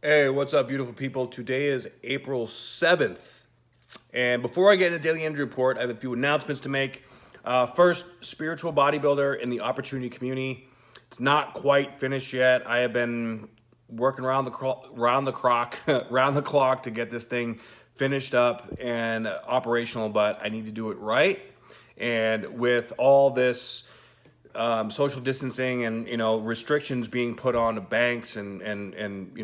Hey, what's up, beautiful people? Today is April 7th. And before I get into the daily energy report, I have a few announcements to make. First, spiritual bodybuilder in the opportunity community. It's not quite finished yet. I have been working around the clock to get this thing finished up and operational, but I need to do it right. And with all this social distancing and restrictions being put on banks and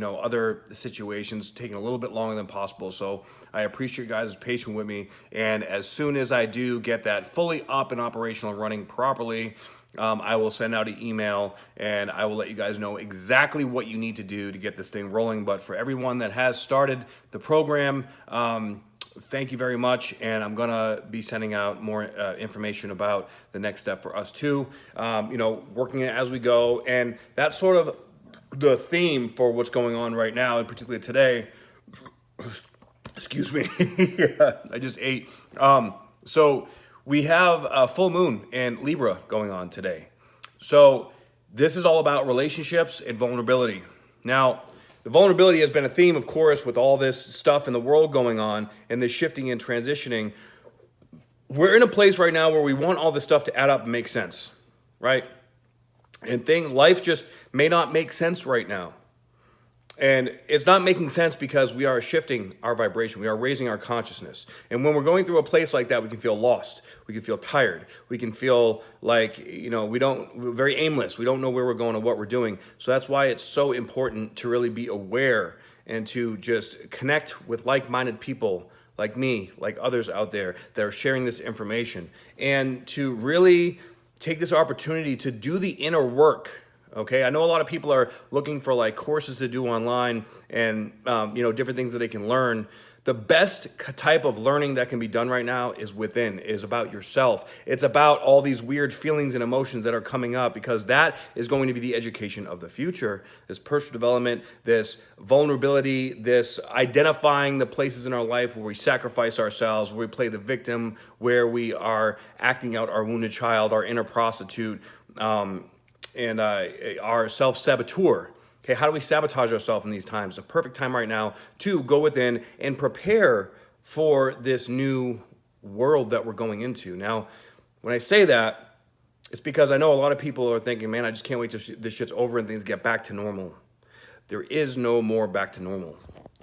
other situations taking a little bit longer than possible. So I appreciate you guys' patience with me. And as soon as I do get that fully up and operational and running properly, I will send out an email and I will let you guys know exactly what you need to do to get this thing rolling. But for everyone that has started the program, thank you very much, and I'm gonna be sending out more information about the next step for us too. Working it as we go, and that's sort of the theme for what's going on right now, and particularly today. Excuse me, I just ate. So we have a full moon in Libra going on today. So this is all about relationships and vulnerability. Now, the vulnerability has been a theme, of course, with all this stuff in the world going on and this shifting and transitioning. We're in a place right now where we want all this stuff to add up and make sense, right? And life just may not make sense right now. And it's not making sense because we are shifting our vibration. We are raising our consciousness. And when we're going through a place like that, we can feel lost. We can feel tired. We can feel like, we're very aimless. We don't know where we're going or what we're doing. So that's why it's so important to really be aware and to just connect with like-minded people like me, like others out there that are sharing this information, and to really take this opportunity to do the inner work. Okay, I know a lot of people are looking for like courses to do online and different things that they can learn. The best type of learning that can be done right now is about yourself. It's about all these weird feelings and emotions that are coming up, because that is going to be the education of the future. This personal development, this vulnerability, this identifying the places in our life where we sacrifice ourselves, where we play the victim, where we are acting out our wounded child, our inner prostitute, and our self-saboteur. Okay, how do we sabotage ourselves in these times? The perfect time right now to go within and prepare for this new world that we're going into. Now, when I say that, it's because I know a lot of people are thinking, man, I just can't wait till this shit's over and things get back to normal. There is no more back to normal.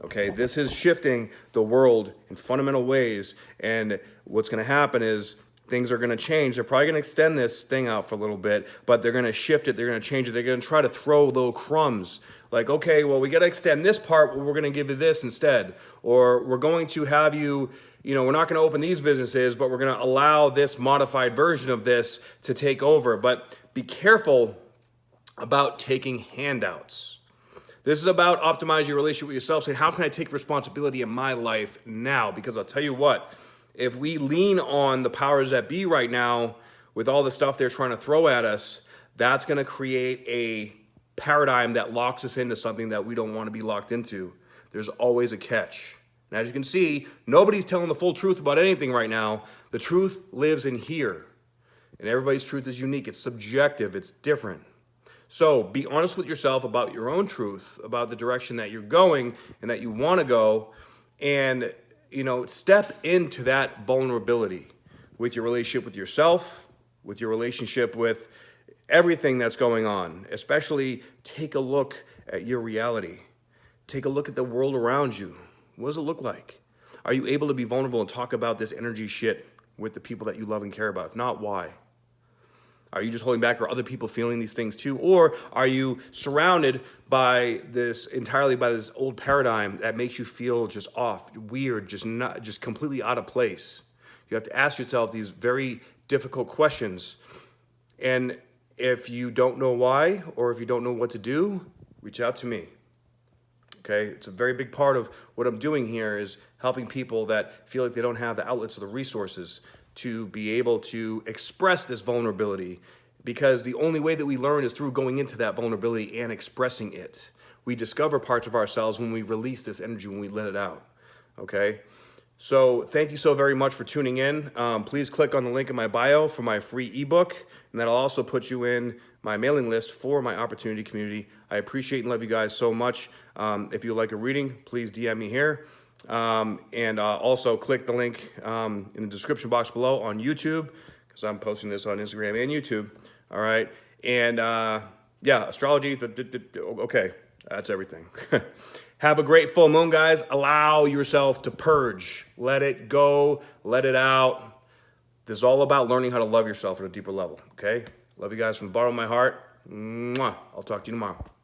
Okay, this is shifting the world in fundamental ways, and what's going to happen is things are going to change. They're probably going to extend this thing out for a little bit, but they're going to shift it. They're going to change it. They're going to try to throw little crumbs. Like, okay, well, we got to extend this part, but we're going to give you this instead. Or we're going to have you, we're not going to open these businesses, but we're going to allow this modified version of this to take over. But be careful about taking handouts. This is about optimizing your relationship with yourself, saying, how can I take responsibility in my life now? Because I'll tell you what, if we lean on the powers that be right now with all the stuff they're trying to throw at us, that's going to create a paradigm that locks us into something that we don't want to be locked into. There's always a catch. And as you can see, nobody's telling the full truth about anything right now. The truth lives in here. And everybody's truth is unique. It's subjective. It's different. So be honest with yourself about your own truth, about the direction that you're going and that you want to go, and step into that vulnerability with your relationship with yourself, with your relationship with everything that's going on. Especially take a look at your reality. Take a look at the world around you. What does it look like? Are you able to be vulnerable and talk about this energy shit with the people that you love and care about? If not, why? Are you just holding back? Are other people feeling these things too? Or are you surrounded by this old paradigm that makes you feel just off, weird, just completely out of place? You have to ask yourself these very difficult questions. And if you don't know why, or if you don't know what to do, reach out to me. Okay, it's a very big part of what I'm doing here, is helping people that feel like they don't have the outlets or the resources to be able to express this vulnerability, because the only way that we learn is through going into that vulnerability and expressing it. We discover parts of ourselves when we release this energy, when we let it out, okay? So thank you so very much for tuning in. Please click on the link in my bio for my free ebook, and that'll also put you in my mailing list for my opportunity community. I appreciate and love you guys so much. If you like a reading, please DM me here. And also click the link in the description box below on YouTube, because I'm posting this on Instagram and YouTube. All right. And yeah, astrology. Okay, that's everything. Have a great full moon, guys. Allow yourself to purge. Let it go. Let it out. This is all about learning how to love yourself at a deeper level. Okay? Love you guys from the bottom of my heart. Mwah. I'll talk to you tomorrow.